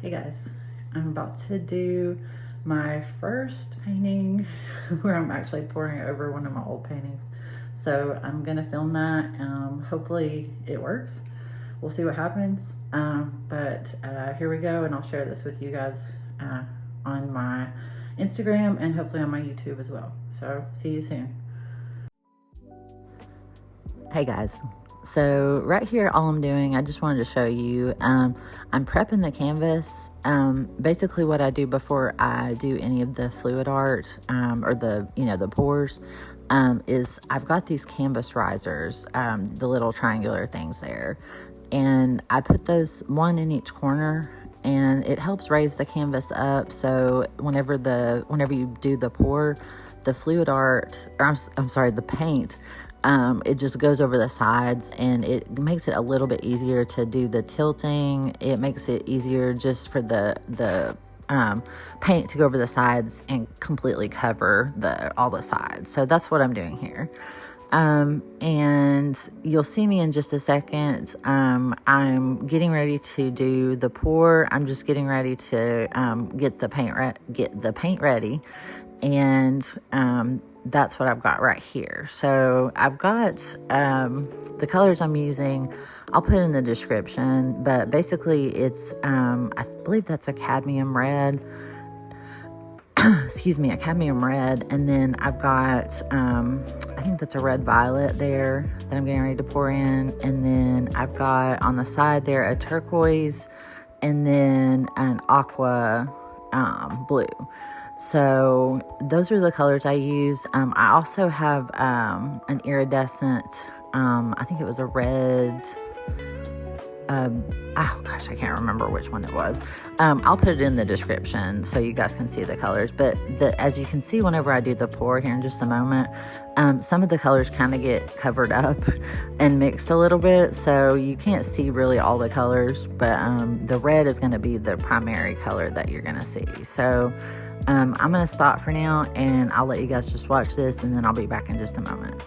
Hey guys, I'm about to do my first painting where I'm actually pouring over one of my old paintings. So I'm gonna film that. Hopefully it works. We'll see what happens. But here we go, and I'll share this with you guys on my Instagram and hopefully on my YouTube as well. So see you soon. Hey guys. So right here, all I'm doing, I just wanted to show you, I'm prepping the canvas. Basically what I do before I do any of the fluid art, or the pours, is I've got these canvas risers, the little triangular things there. And I put those one in each corner, and it helps raise the canvas up. So whenever you do the pour, the fluid art, or I'm sorry, the paint, it just goes over the sides, and it makes it a little bit easier to do the tilting. It makes it easier just for the paint to go over the sides and completely cover all the sides. So that's what I'm doing here. And you'll see me in just a second. I'm getting ready to do the pour. I'm just getting ready to get the paint ready, and that's what I've got right here. So I've got the colors I'm using, I'll put in the description, but basically it's I believe that's a cadmium red. Excuse me, a cadmium red. And then I've got I think that's a red violet there that I'm getting ready to pour in. And then I've got on the side there a turquoise, and then an aqua blue. So those are the colors I use. I also have an iridescent, I think it was a red, oh gosh, I can't remember which one it was. I'll put it in the description so you guys can see the colors. But as you can see, whenever I do the pour here in just a moment, some of the colors kind of get covered up and mixed a little bit, so you can't see really all the colors, but the red is going to be the primary color that you're going to see. So I'm going to stop for now, and I'll let you guys just watch this, and then I'll be back in just a moment.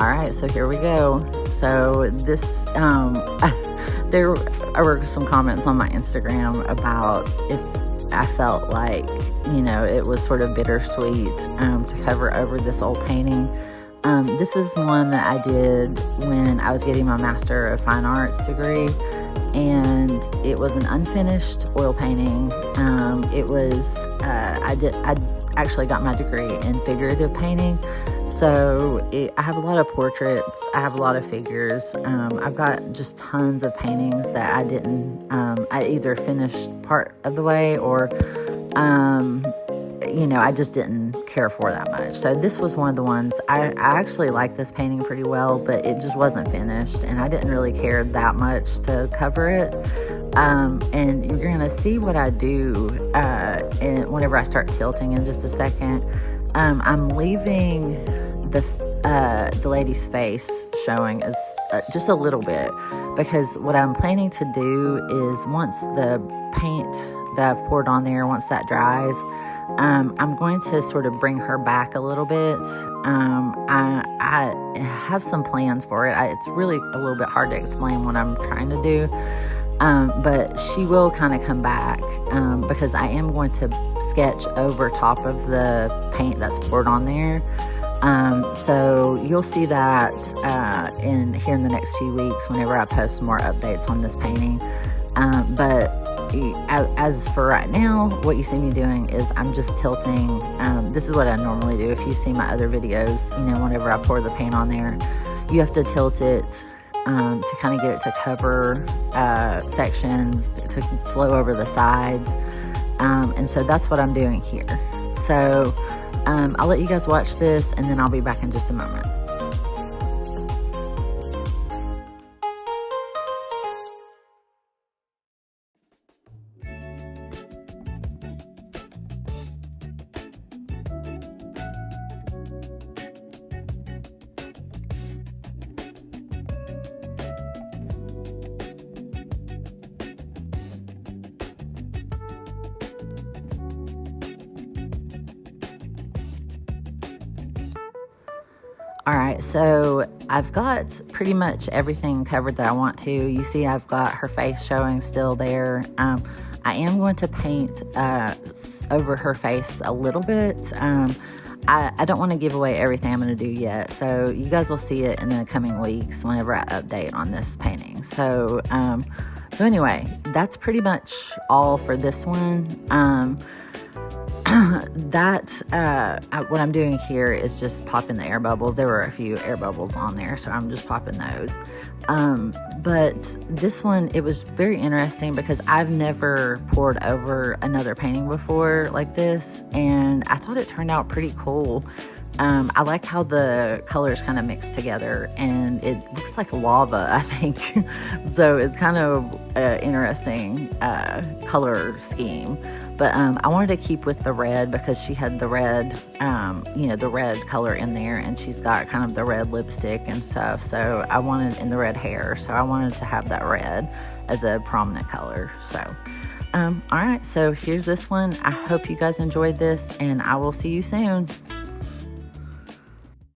All right, so here we go. So this, there were some comments on my Instagram about if I felt like, it was sort of bittersweet to cover over this old painting. This is one that I did when I was getting my Master of Fine Arts degree, and it was an unfinished oil painting. It was, I actually got my degree in figurative painting. So I have a lot of portraits, I have a lot of figures. I've got just tons of paintings that I didn't, I either finished part of the way or, you know, I just didn't care for that much. So this was one of the ones, I actually liked this painting pretty well, but it just wasn't finished and I didn't really care that much to cover it. And you're going to see what I do and whenever I start tilting in just a second. I'm leaving the lady's face showing as just a little bit, because what I'm planning to do is once the paint that I've poured on there, once that dries, I'm going to sort of bring her back a little bit. I have some plans for it. It's really a little bit hard to explain what I'm trying to do. But she will kind of come back because I am going to sketch over top of the paint that's poured on there. So you'll see that here in the next few weeks whenever I post more updates on this painting. But as for right now, what you see me doing is I'm just tilting. This is what I normally do. If you see my other videos, you know, whenever I pour the paint on there, you have to tilt it to kind of get it to cover sections, to flow over the sides. And so that's what I'm doing here. So I'll let you guys watch this and then I'll be back in just a moment. All right, so I've got pretty much everything covered that I want to. You see I've got her face showing still there. I am going to paint over her face a little bit. I don't want to give away everything I'm going to do yet, so you guys will see it in the coming weeks whenever I update on this painting. So anyway, that's pretty much all for this one. What I'm doing here is just popping the air bubbles. There were a few air bubbles on there, so I'm just popping those. But this one, it was very interesting because I've never poured over another painting before like this, and I thought it turned out pretty cool. I like how the colors kind of mix together and it looks like lava, I think. So it's kind of an interesting color scheme. But I wanted to keep with the red because she had the red, the red color in there, and she's got kind of the red lipstick and stuff. So I wanted, in the red hair, so I wanted to have that red as a prominent color. So, all right, so here's this one. I hope you guys enjoyed this, and I will see you soon.